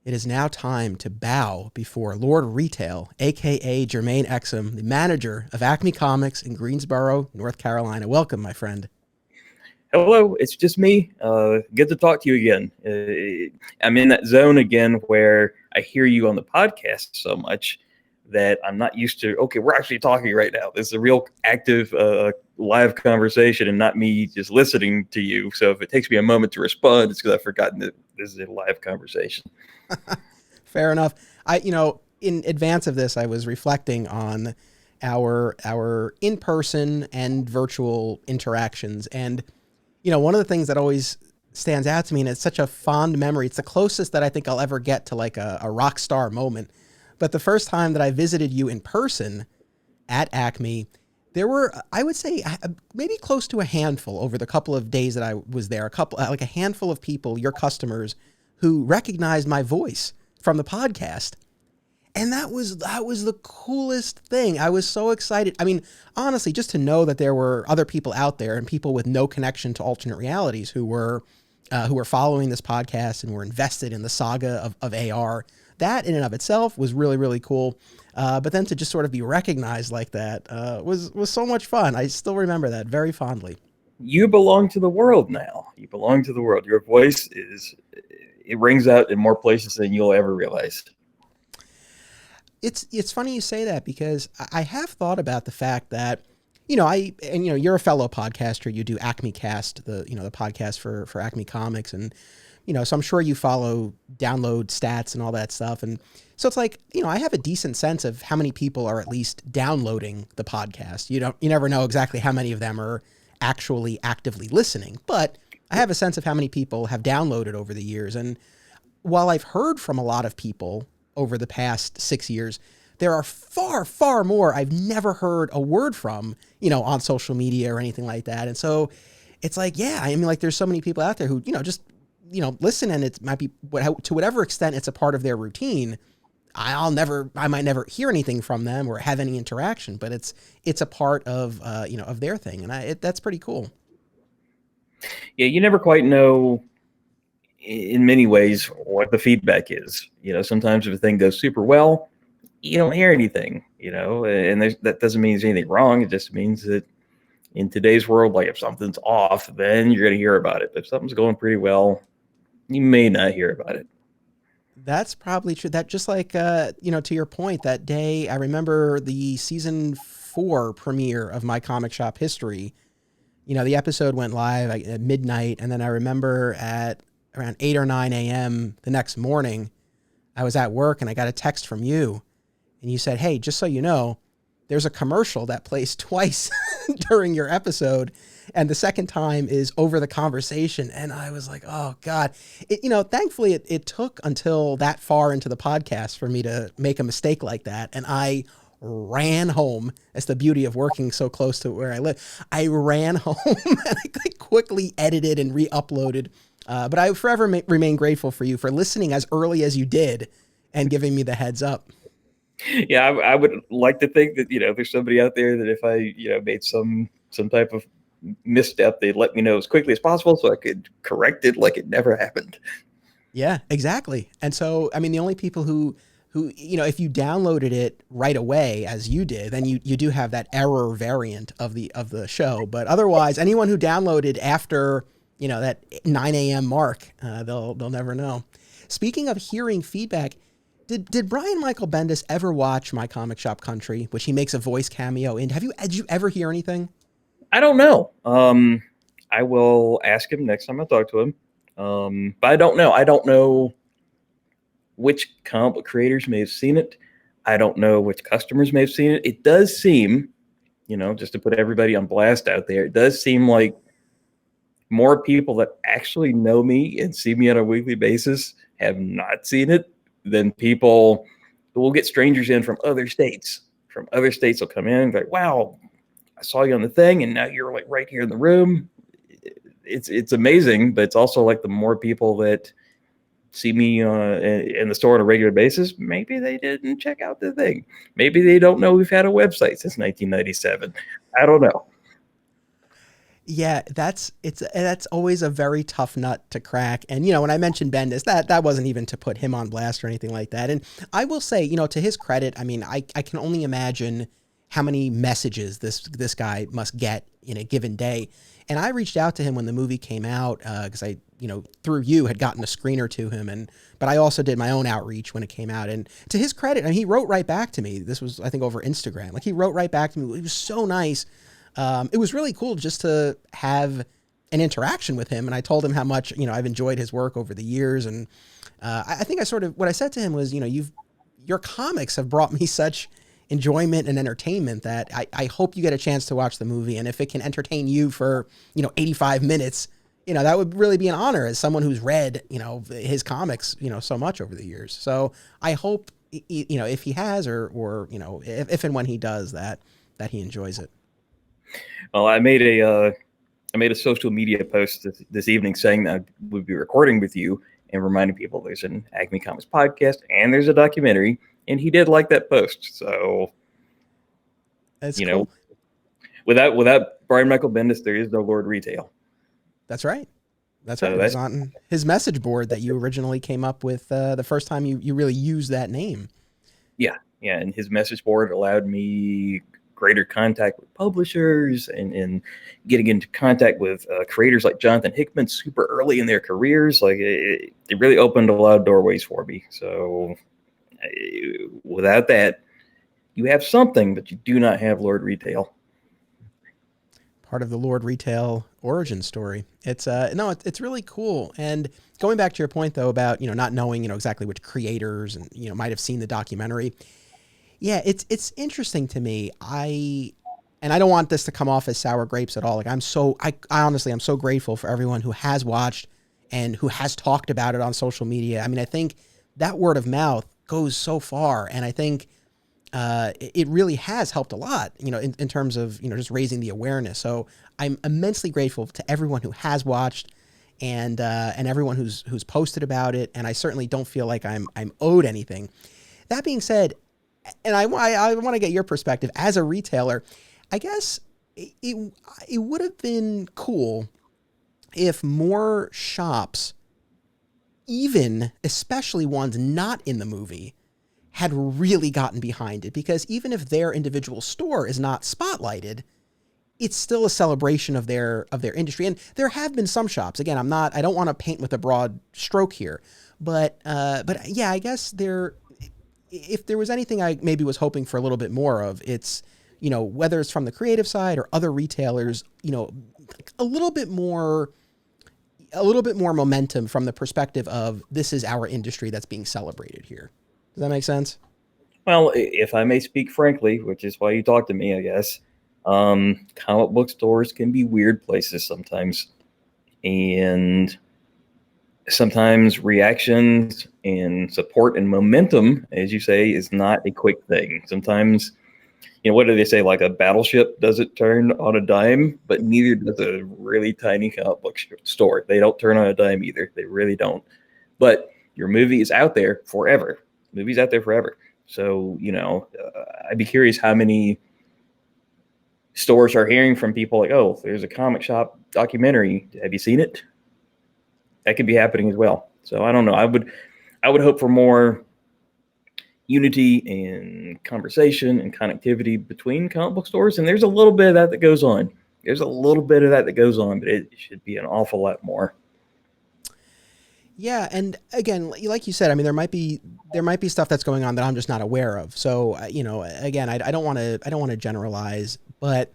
it is now time to bow before Lord Retail, aka Jermaine Exum, the manager of Acme Comics in Greensboro, North Carolina. Welcome, my friend. Hello, it's just me. Good to talk to you again. I'm in that zone again where I hear you on the podcast so much that I'm not used to, okay, we're actually talking right now. This is a real active live conversation and not me just listening to you. So if it takes me a moment to respond, it's because I've forgotten that this is a live conversation. Fair enough. In advance of this, I was reflecting on our in-person and virtual interactions. And, one of the things that always stands out to me, and it's such a fond memory, it's the closest that I think I'll ever get to like a rock star moment. But the first time that I visited you in person at Acme, there were, I would say, maybe close to a handful over the couple of days that I was there, like a handful of people, your customers, who recognized my voice from the podcast. And that was the coolest thing. I was so excited. I mean, honestly, just to know that there were other people out there and people with no connection to alternate realities who were following this podcast and were invested in the saga of AR. That in and of itself was really, really cool. But then to just sort of be recognized like that was so much fun. I still remember that very fondly. You belong to the world now. You belong to the world. Your voice it rings out in more places than you'll ever realize. It's funny you say that, because I have thought about the fact that, you're a fellow podcaster. You do Acme Cast, the podcast for Acme Comics. And, so I'm sure you follow download stats and all that stuff. And so it's like, I have a decent sense of how many people are at least downloading the podcast. You never know exactly how many of them are actually actively listening, but I have a sense of how many people have downloaded over the years. And while I've heard from a lot of people over the past 6 years, there are far, far more I've never heard a word from, on social media or anything like that. And so it's like, yeah, I mean, like there's so many people out there who, just, listen, and it might be to whatever extent it's a part of their routine. I might never hear anything from them or have any interaction, but it's a part of, of their thing. And that's pretty cool. Yeah, you never quite know in many ways what the feedback is. Sometimes if a thing goes super well, you don't hear anything, and that doesn't mean there's anything wrong. It just means that in today's world, like if something's off, then you're going to hear about it. If something's going pretty well, you may not hear about it. That's probably true. That just like, to your point, that day, I remember the season 4 premiere of My Comic Shop History. The episode went live at midnight. And then I remember at around 8 or 9 a.m. the next morning, I was at work and I got a text from you. And you said, hey, just so you know, there's a commercial that plays twice during your episode. And the second time is over the conversation. And I was like, oh God, thankfully it took until that far into the podcast for me to make a mistake like that. And I ran home. That's the beauty of working so close to where I live. I ran home and I quickly edited and re-uploaded. But I forever remain grateful for you for listening as early as you did and giving me the heads up. Yeah, I would like to think that, there's somebody out there that if I, made some type of misstep, they'd let me know as quickly as possible so I could correct it like it never happened. Yeah, exactly. And so, I mean, the only people who, if you downloaded it right away as you did, then you do have that error variant of the show. But otherwise, anyone who downloaded after, that 9 a.m. mark, they'll never know. Speaking of hearing feedback, did Brian Michael Bendis ever watch My Comic Shop Country, which he makes a voice cameo in? Did you ever hear anything? I don't know. I will ask him next time I talk to him. But I don't know. I don't know which comic book creators may have seen it. I don't know which customers may have seen it. It does seem, just to put everybody on blast out there, it does seem like more people that actually know me and see me on a weekly basis have not seen it than people who will get strangers in from other states. From other states will come in and be like, wow, I saw you on the thing and now you're like right here in the room. It's amazing, but it's also like the more people that see me in the store on a regular basis, maybe they didn't check out the thing. Maybe they don't know we've had a website since 1997. I don't know. Yeah, that's always a very tough nut to crack. And you know, when I mentioned Bendis, that wasn't even to put him on blast or anything like that. And I will say, you know, to his credit, I mean, I can only imagine how many messages this guy must get in a given day. And I reached out to him when the movie came out because I, you know, through you had gotten a screener to him, and but I also did my own outreach when it came out. And to his credit, I mean, he wrote right back to me. This was, I think, over Instagram. Like he wrote right back to me. It was so nice. It was really cool just to have an interaction with him. And I told him how much, you know, I've enjoyed his work over the years. And I think I sort of, what I said to him was, you know, your comics have brought me such enjoyment and entertainment that I hope you get a chance to watch the movie. And if it can entertain you for, you know, 85 minutes, you know, that would really be an honor as someone who's read, you know, his comics, you know, so much over the years. So I hope, you know, if he has, or, you know, if and when he does that he enjoys it. Well, I made a social media post this evening saying that I would be recording with you and reminding people there's an Acme Comics podcast and there's a documentary, and he did like that post. So, That's you cool. know, without Brian Michael Bendis, there is no Lord Retail. That's right. That's right. So It was on his message board that you originally came up with the first time you really used that name. yeah, and his message board allowed me greater contact with publishers and getting into contact with creators like Jonathan Hickman super early in their careers. Like it really opened a lot of doorways for me. So without that, you have something, but you do not have Lord Retail. Part of the Lord Retail origin story. It's no, it's really cool. And going back to your point though about, you know, not knowing, you know, exactly which creators and, you know, might have seen the documentary. Yeah, it's interesting to me. And I don't want this to come off as sour grapes at all. Like I honestly I'm so grateful for everyone who has watched and who has talked about it on social media. I mean, I think that word of mouth goes so far, and I think it really has helped a lot, you know, in terms of, you know, just raising the awareness. So I'm immensely grateful to everyone who has watched and everyone who's posted about it. And I certainly don't feel like I'm owed anything. That being said, and I want to get your perspective as a retailer. I guess it would have been cool if more shops, even especially ones not in the movie, had really gotten behind it, because even if their individual store is not spotlighted, it's still a celebration of their industry. And there have been some shops. Again, I don't want to paint with a broad stroke here, but yeah, I guess if there was anything I maybe was hoping for a little bit more of, it's, you know, whether it's from the creative side or other retailers, you know, a little bit more momentum from the perspective of this is our industry that's being celebrated here. Does that make sense? Well, if I may speak frankly, which is why you talk to me, I guess, comic book stores can be weird places sometimes. And sometimes reactions and support and momentum, as you say, is not a quick thing. Sometimes, you know, what do they say? Like a battleship doesn't turn on a dime, but neither does a really tiny comic book store. They don't turn on a dime either. They really don't. But your movie is out there forever. The movie's out there forever. So, you know, I'd be curious how many stores are hearing from people like, oh, there's a comic shop documentary. Have you seen it? That could be happening as well. So I don't know. I would hope for more unity and conversation and connectivity between comic book stores. And there's a little bit of that goes on. There's a little bit of that goes on, but it should be an awful lot more. Yeah, and again, like you said, I mean, there might be stuff that's going on that I'm just not aware of. So, you know, again, I don't want to generalize, but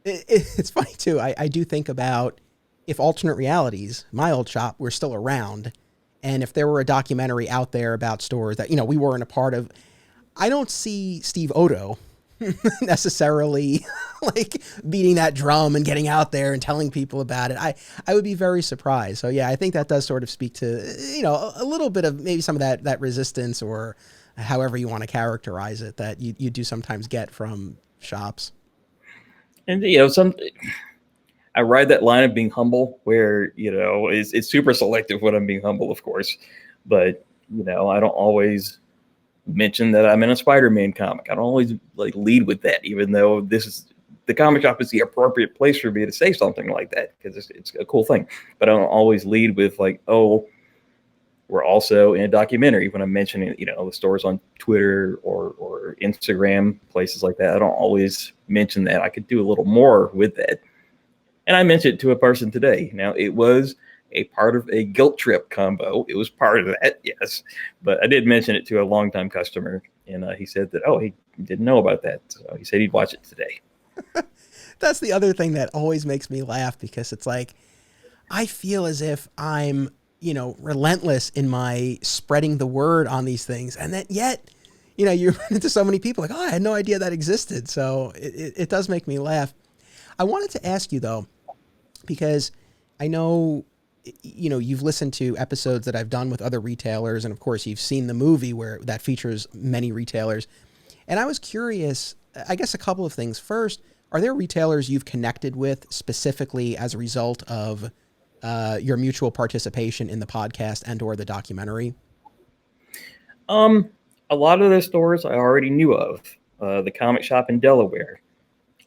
it's funny too. I do think about if alternate realities, my old shop, were still around, and if there were a documentary out there about stores that, you know, we weren't a part of, I don't see Steve Odo necessarily like beating that drum and getting out there and telling people about it. I would be very surprised. So yeah, I think that does sort of speak to, you know, a little bit of maybe some of that resistance, or however you want to characterize it, that you do sometimes get from shops. And, you know, I ride that line of being humble where, you know, it's super selective when I'm being humble, of course. But, you know, I don't always mention that I'm in a Spider-Man comic. I don't always like lead with that, even though this the comic shop is the appropriate place for me to say something like that because it's a cool thing. But I don't always lead with like, oh, we're also in a documentary when I'm mentioning, the stores on Twitter or Instagram, places like that. I don't always mention that. I could do a little more with that. And I mentioned it to a person today. Now, it was a part of a guilt trip combo. It was part of that, yes. But I did mention it to a longtime customer, and he said that, he didn't know about that. So he said he'd watch it today. That's the other thing that always makes me laugh, because it's like, I feel as if I'm, relentless in my spreading the word on these things. And that yet, you run into so many people like, I had no idea that existed. So it does make me laugh. I wanted to ask you though, because I know, you've listened to episodes that I've done with other retailers. And of course you've seen the movie where that features many retailers. And I was curious, I guess a couple of things. First, are there retailers you've connected with specifically as a result of your mutual participation in the podcast and or the documentary? A lot of the stores I already knew of. The comic shop in Delaware.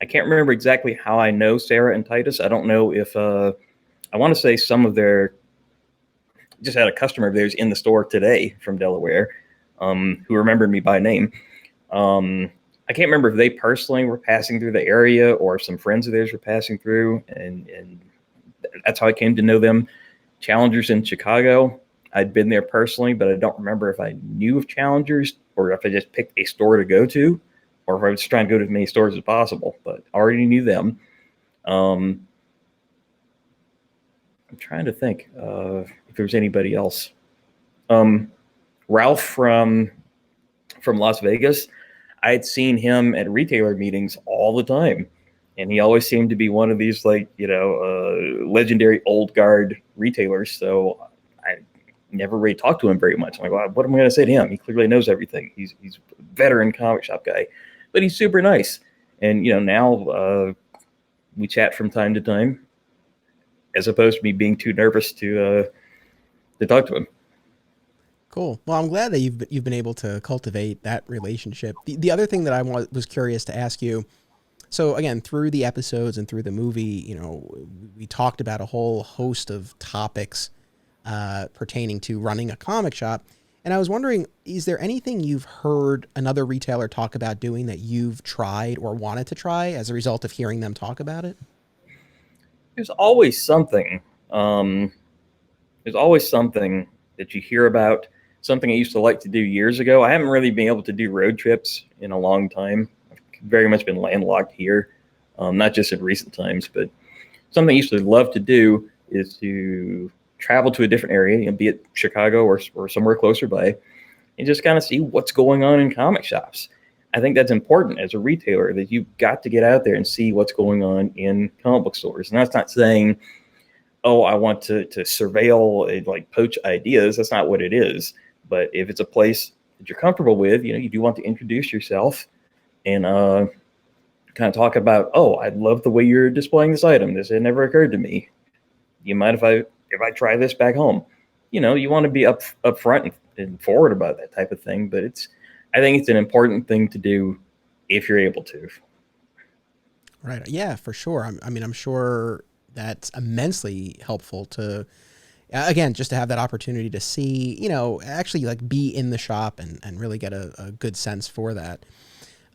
I can't remember exactly how I know Sarah and Titus. I don't know if I want to say some of their just had a customer of theirs in the store today from Delaware, who remembered me by name. I can't remember if they personally were passing through the area or if some friends of theirs were passing through, and that's how I came to know them. Challengers in Chicago, I'd been there personally, but I don't remember if I knew of Challengers or if I just picked a store to go to, or if I was trying to go to as many stores as possible, but I already knew them. I'm trying to think if there was anybody else. Ralph from Las Vegas, I had seen him at retailer meetings all the time. And he always seemed to be one of these legendary old guard retailers. So I never really talked to him very much. I'm like, well, what am I going to say to him? He clearly knows everything. He's a veteran comic shop guy, but he's super nice. And, now we chat from time to time, as opposed to me being too nervous to talk to him. Cool. Well, I'm glad that you've been able to cultivate that relationship. The other thing that I was curious to ask you, so again, through the episodes and through the movie, we talked about a whole host of topics pertaining to running a comic shop. And I was wondering, is there anything you've heard another retailer talk about doing that you've tried or wanted to try as a result of hearing them talk about it? There's always something. There's always something that you hear about, something I used to like to do years ago. I haven't really been able to do road trips in a long time. I've very much been landlocked here, not just in recent times, but something I used to love to do is to travel to a different area, be it Chicago or somewhere closer by, and just kind of see what's going on in comic shops. I think that's important as a retailer, that you've got to get out there and see what's going on in comic book stores. And that's not saying, I want to surveil and like poach ideas. That's not what it is. But if it's a place that you're comfortable with, you do want to introduce yourself and kind of talk about, I love the way you're displaying this item. This had never occurred to me. You mind if I try this back home? You want to be up front and forward about that type of thing. But I think it's an important thing to do if you're able to. Right. Yeah, for sure. I'm sure that's immensely helpful to, again, just to have that opportunity to see, actually like be in the shop and really get a good sense for that.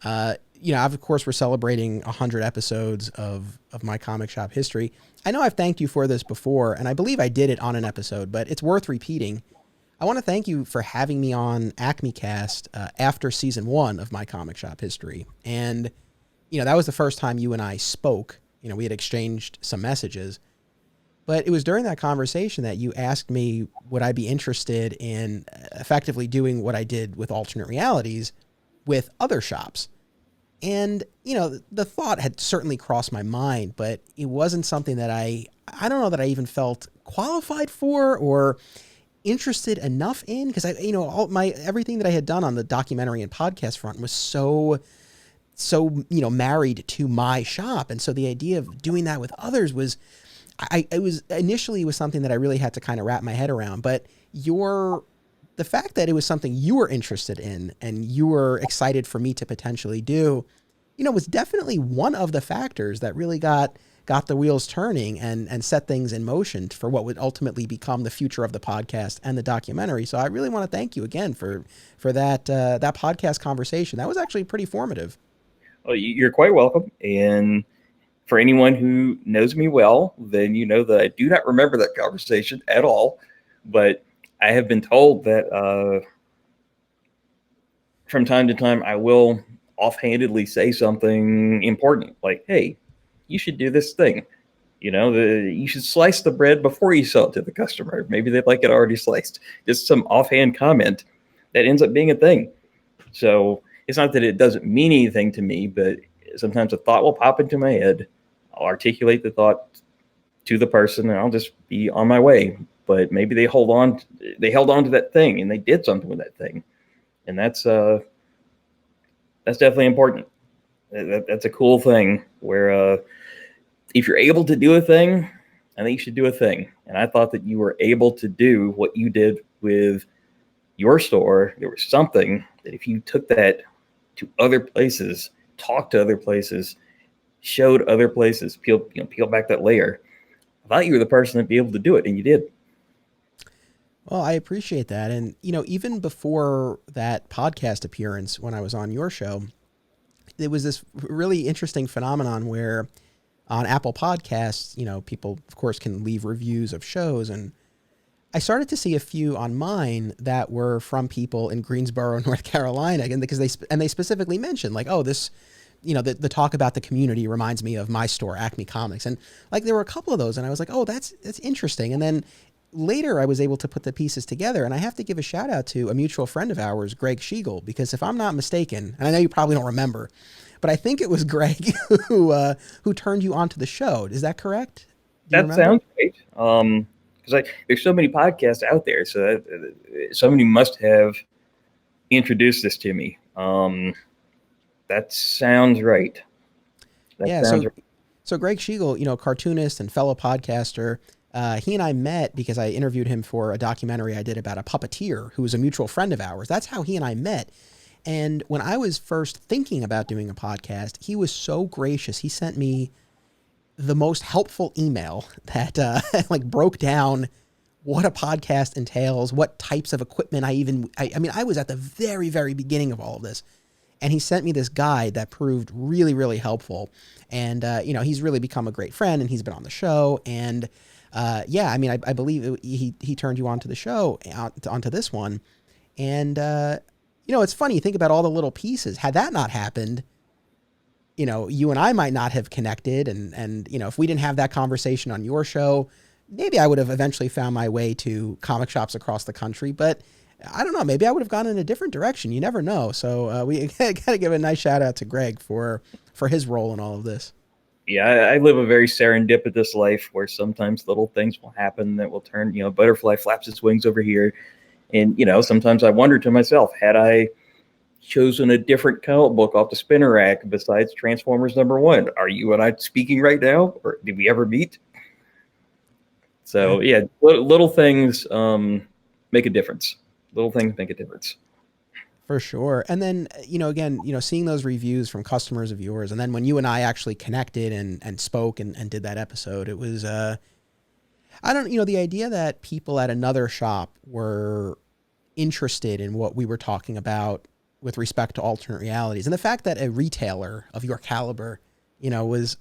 Of course, we're celebrating 100 episodes of my comic shop history. I know I've thanked you for this before, and I believe I did it on an episode, but it's worth repeating. I want to thank you for having me on Acme Cast after season 1 of my comic shop history. And, that was the first time you and I spoke. We had exchanged some messages, but it was during that conversation that you asked me, would I be interested in effectively doing what I did with alternate realities with other shops? And, the thought had certainly crossed my mind, but it wasn't something that I don't know that I even felt qualified for or interested enough in, because everything that I had done on the documentary and podcast front was so married to my shop. And so the idea of doing that with others was, it was something that I really had to kind of wrap my head around. But the fact that it was something you were interested in and you were excited for me to potentially do, was definitely one of the factors that really got the wheels turning and set things in motion for what would ultimately become the future of the podcast and the documentary. So I really want to thank you again for that podcast conversation. That was actually pretty formative. Well, you're quite welcome. And for anyone who knows me well, then you know that I do not remember that conversation at all. But I have been told that from time to time I will offhandedly say something important, like, "Hey, you should do this thing. You should slice the bread before you sell it to the customer. Maybe they'd like it already sliced." Just some offhand comment that ends up being a thing. So it's not that it doesn't mean anything to me, but sometimes a thought will pop into my head. I'll articulate the thought to the person, and I'll just be on my way. But maybe they held on to that thing, and they did something with that thing, and that's definitely important. That's a cool thing. Where if you're able to do a thing, I think you should do a thing. And I thought that you were able to do what you did with your store. There was something that if you took that to other places, talked to other places, showed other places, peel back that layer. I thought you were the person that'd be able to do it, and you did. Well, I appreciate that. And, even before that podcast appearance, when I was on your show, there was this really interesting phenomenon where on Apple Podcasts, people, of course, can leave reviews of shows. And I started to see a few on mine that were from people in Greensboro, North Carolina, and because they specifically mentioned, like, oh, this, the talk about the community reminds me of my store, Acme Comics. And like, there were a couple of those, and I was like, oh, that's interesting. And then later I was able to put the pieces together, and I have to give a shout out to a mutual friend of ours, Greg Schiegel, because if I'm not mistaken, and I know you probably don't remember, but I think it was Greg who turned you onto the show. Is that correct? That sounds great. Because there's so many podcasts out there, so somebody must have introduced this to me. That sounds right. So Greg Schiegel, cartoonist and fellow podcaster, he and I met because I interviewed him for a documentary I did about a puppeteer who was a mutual friend of ours. That's how he and I met. And when I was first thinking about doing a podcast, he was so gracious. He sent me the most helpful email that like broke down what a podcast entails, what types of equipment I was at the very, very beginning of all of this. And he sent me this guide that proved really, really helpful. And, he's really become a great friend, and he's been on the show. And, I believe he turned you onto the show, onto this one. And, it's funny. You think about all the little pieces. Had that not happened, you and I might not have connected. And if we didn't have that conversation on your show, maybe I would have eventually found my way to comic shops across the country. But I don't know. Maybe I would have gone in a different direction. You never know. So we got to give a nice shout out to Greg for his role in all of this. Yeah, I live a very serendipitous life where sometimes little things will happen that will turn, butterfly flaps its wings over here. And, sometimes I wonder to myself, had I chosen a different comic book off the spinner rack besides Transformers #1, are you and I speaking right now? Or did we ever meet? So, yeah, little things make a difference. Little things make a difference. For sure. And then, again, seeing those reviews from customers of yours, and then when you and I actually connected and spoke and did that episode, it was, the idea that people at another shop were interested in what we were talking about with respect to alternate realities, and the fact that a retailer of your caliber, was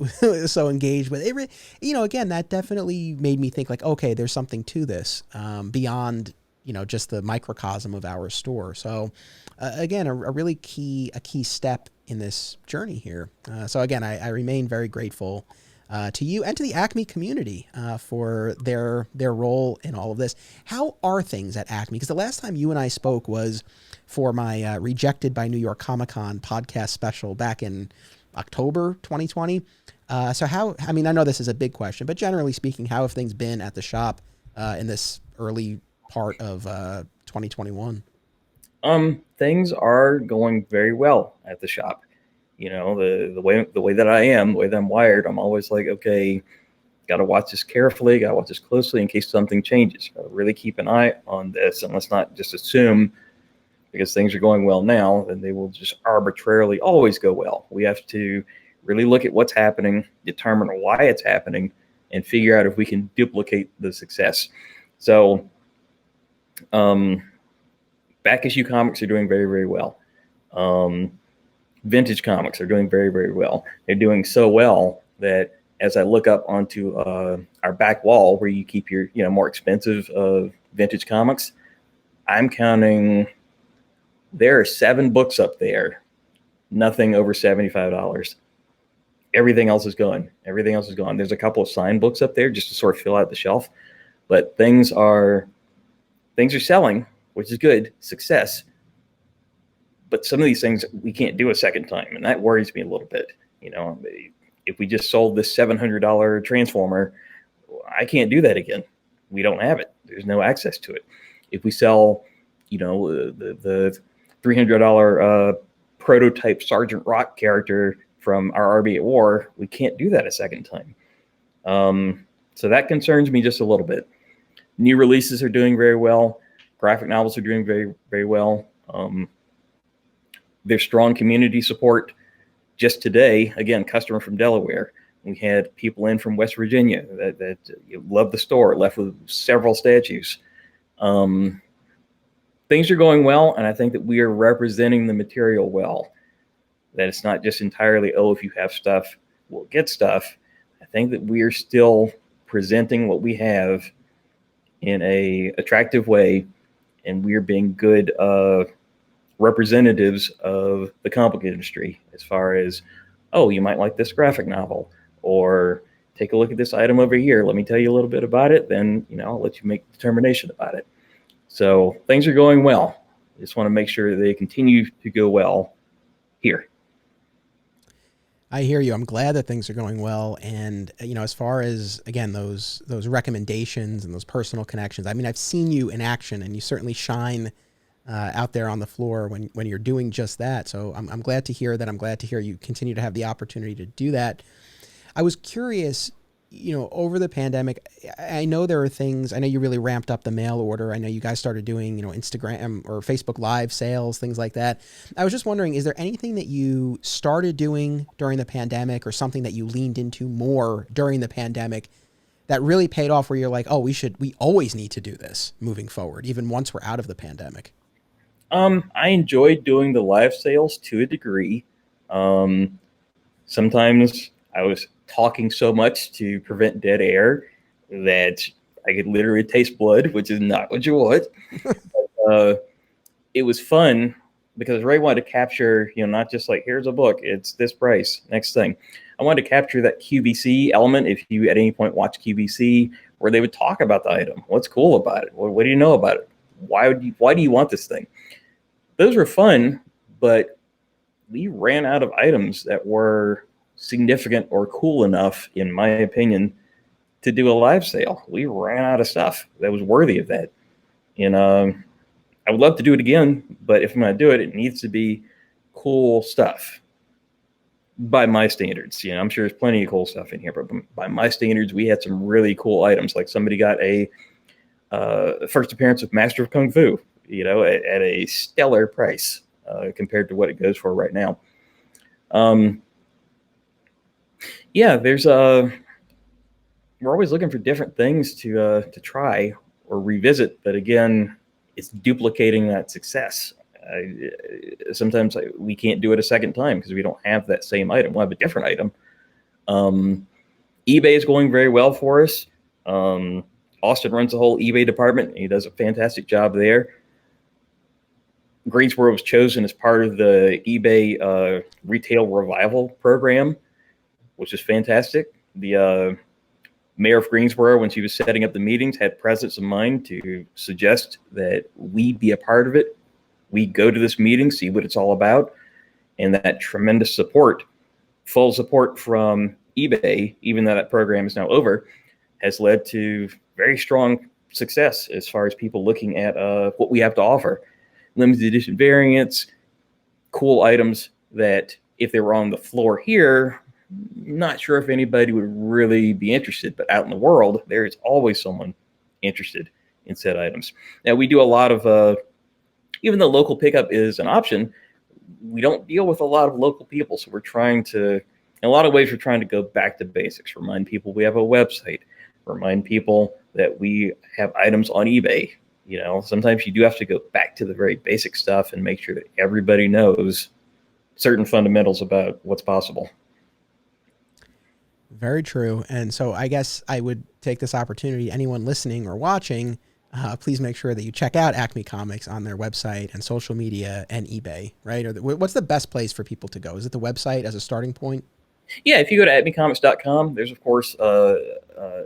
so engaged with it, again, that definitely made me think like, okay, there's something to this beyond, just the microcosm of our store. So again, a really key step in this journey here. So again, I remain very grateful to you and to the Acme community for their role in all of this. How are things at Acme? Because the last time you and I spoke was for my Rejected by New York Comic-Con podcast special back in October 2020. So I know this is a big question, but generally speaking, how have things been at the shop in this early part of 2021? Things are going very well at the shop. The way that I am, the way that I'm wired, I'm always like, okay, got to watch this carefully, got to watch this closely in case something changes. Got to really keep an eye on this, and let's not just assume because things are going well now, then they will just arbitrarily always go well. We have to really look at what's happening, determine why it's happening, and figure out if we can duplicate the success. So back issue comics are doing very, very well. Vintage comics are doing very, very well. They're doing so well that as I look up onto our back wall where you keep your more expensive vintage comics, I'm counting there are 7 books up there, nothing over $75. Everything else is gone. Everything else is gone. There's a couple of signed books up there just to sort of fill out the shelf, but things are selling, which is good, success. But some of these things we can't do a second time, and that worries me a little bit. If we just sold this $700 Transformer, I can't do that again. We don't have it. There's no access to it. If we sell, the $300 prototype Sergeant Rock character from our RB at War, we can't do that a second time. So that concerns me just a little bit. New releases are doing very well. Graphic novels are doing very, very well. There's strong community support. Just today, again, customer from Delaware. We had people in from West Virginia that loved the store, left with several statues. Things are going well, and I think that we are representing the material well. That it's not just entirely, if you have stuff, we'll get stuff. I think that we are still presenting what we have in a attractive way, and we're being good representatives of the comic book industry as far as, you might like this graphic novel, or take a look at this item over here. Let me tell you a little bit about it. Then, I'll let you make a determination about it. So things are going well. I just want to make sure they continue to go well here. I hear you. I'm glad that things are going well. And, as far as, again, those recommendations and those personal connections, I mean, I've seen you in action, and you certainly shine out there on the floor when you're doing just that. So I'm glad to hear that. I'm glad to hear you continue to have the opportunity to do that. I was curious, over the pandemic, I know there are things, I know you really ramped up the mail order. I know you guys started doing, Instagram or Facebook Live sales, things like that. I was just wondering, is there anything that you started doing during the pandemic, or something that you leaned into more during the pandemic that really paid off, where you're like, we always need to do this moving forward, even once we're out of the pandemic? I enjoyed doing the live sales to a degree. Sometimes I was talking so much to prevent dead air that I could literally taste blood, which is not what you want. But, it was fun because Ray wanted to capture, not just like, here's a book, it's this price, next thing. I wanted to capture that QVC element. If you at any point watch QVC, where they would talk about the item, what's cool about it, what do you know about it, why do you want this thing? Those were fun, but we ran out of items that were significant or cool enough, in my opinion, to do a live sale. We ran out of stuff that was worthy of that. And I would love to do it again, but if I'm going to do it, it needs to be cool stuff by my standards. I'm sure there's plenty of cool stuff in here, but by my standards, we had some really cool items. Like somebody got a first appearance of Master of Kung Fu, at a stellar price compared to what it goes for right now. There's we're always looking for different things to try or revisit, but again, it's duplicating that success. Sometimes we can't do it a second time because we don't have that same item. We'll have a different item. eBay is going very well for us. Austin runs the whole eBay department. He does a fantastic job there. Greensboro was chosen as part of the eBay retail revival program, which is fantastic. The mayor of Greensboro, when she was setting up the meetings, had presence of mind to suggest that we be a part of it. We go to this meeting, see what it's all about, and that tremendous support, full support from eBay, even though that program is now over, has led to very strong success as far as people looking at what we have to offer. Limited edition variants, cool items that if they were on the floor here, not sure if anybody would really be interested, but out in the world, there is always someone interested in said items. Now, we do a lot of even though local pickup is an option, we don't deal with a lot of local people. So we're trying to, in a lot of ways, we're trying to go back to basics, remind people we have a website, remind people that we have items on eBay. You know, sometimes you do have to go back to the very basic stuff and make sure that everybody knows certain fundamentals about what's possible. Very true. And so I guess I would take this opportunity, anyone listening or watching, please make sure that you check out Acme Comics on their website and social media and eBay, right? Or what's the best place for people to go? Is it the website as a starting point? Yeah, if you go to acmecomics.com, there's, of course,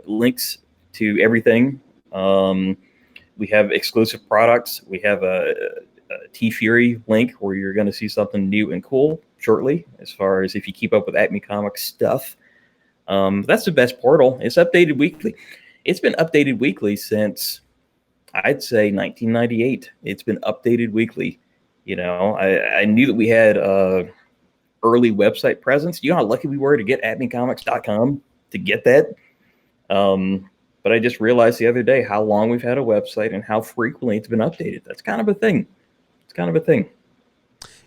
links to everything. We have exclusive products. We have a T-Fury link where you're going to see something new and cool shortly, as far as if you keep up with Acme Comics stuff. That's the best portal. It's updated weekly. It's been updated weekly since, I'd say, 1998. It's been updated weekly. You know, I knew that we had early website presence. You know how lucky we were to get acmecomics.com to get that? But I just realized the other day how long we've had a website and how frequently it's been updated. That's kind of a thing. It's kind of a thing.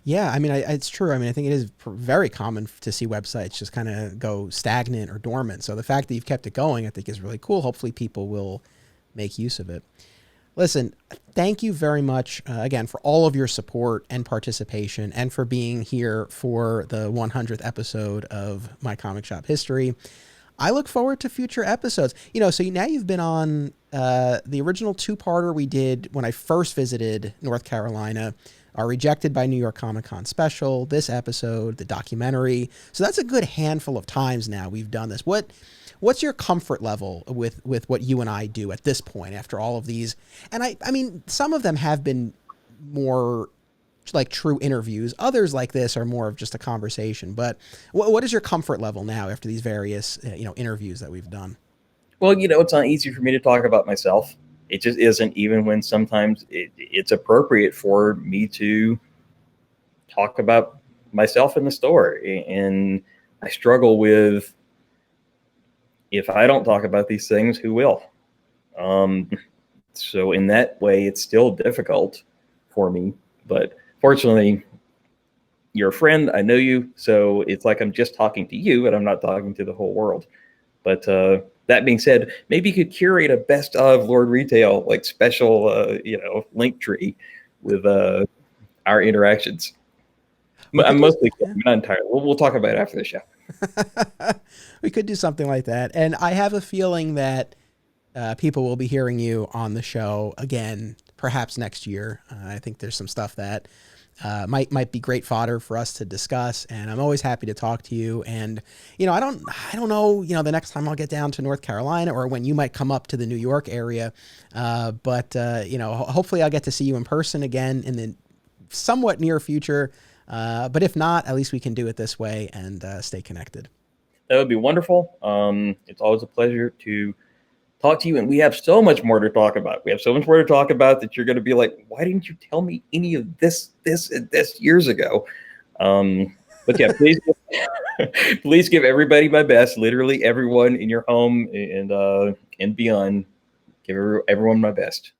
Yeah, I mean, it's true. I mean, I think it is very common to see websites just kind of go stagnant or dormant. So the fact that you've kept it going, I think, is really cool. Hopefully people will make use of it. Listen, thank you very much, again, for all of your support and participation, and for being here for the 100th episode of My Comic Shop History. I look forward to future episodes. You know, so now you've been on the original two-parter we did when I first visited North Carolina, our Rejected by New York Comic Con special, this episode, the documentary. So that's a good handful of times now we've done this. What's your comfort level with what you and I do at this point after all of these? And I mean, some of them have been more like true interviews. Others like this are more of just a conversation. But what is your comfort level now after these various interviews that we've done? Well, you know, it's not easy for me to talk about myself. It just isn't, even when sometimes it's appropriate for me to talk about myself in the store. And I struggle with, if I don't talk about these things, who will? So in that way, it's still difficult for me. But fortunately, you're a friend. I know you. So it's like I'm just talking to you, and I'm not talking to the whole world. But that being said, maybe you could curate a best of Lord Retail, like special, link tree with our interactions. I'm mostly kidding, not entirely. We'll talk about it after the show. We could do something like that. And I have a feeling that people will be hearing you on the show again, perhaps next year. I think there's some stuff that might be great fodder for us to discuss. And I'm always happy to talk to you. And, I don't know, the next time I'll get down to North Carolina or when you might come up to the New York area. But hopefully I'll get to see you in person again in the somewhat near future. But if not, at least we can do it this way and stay connected. That would be wonderful. It's always a pleasure to talk to you, and we have so much more to talk about. We have so much more to talk about that you're going to be like, why didn't you tell me any of this years ago? But yeah, please give everybody my best, literally everyone in your home and beyond. Give everyone my best.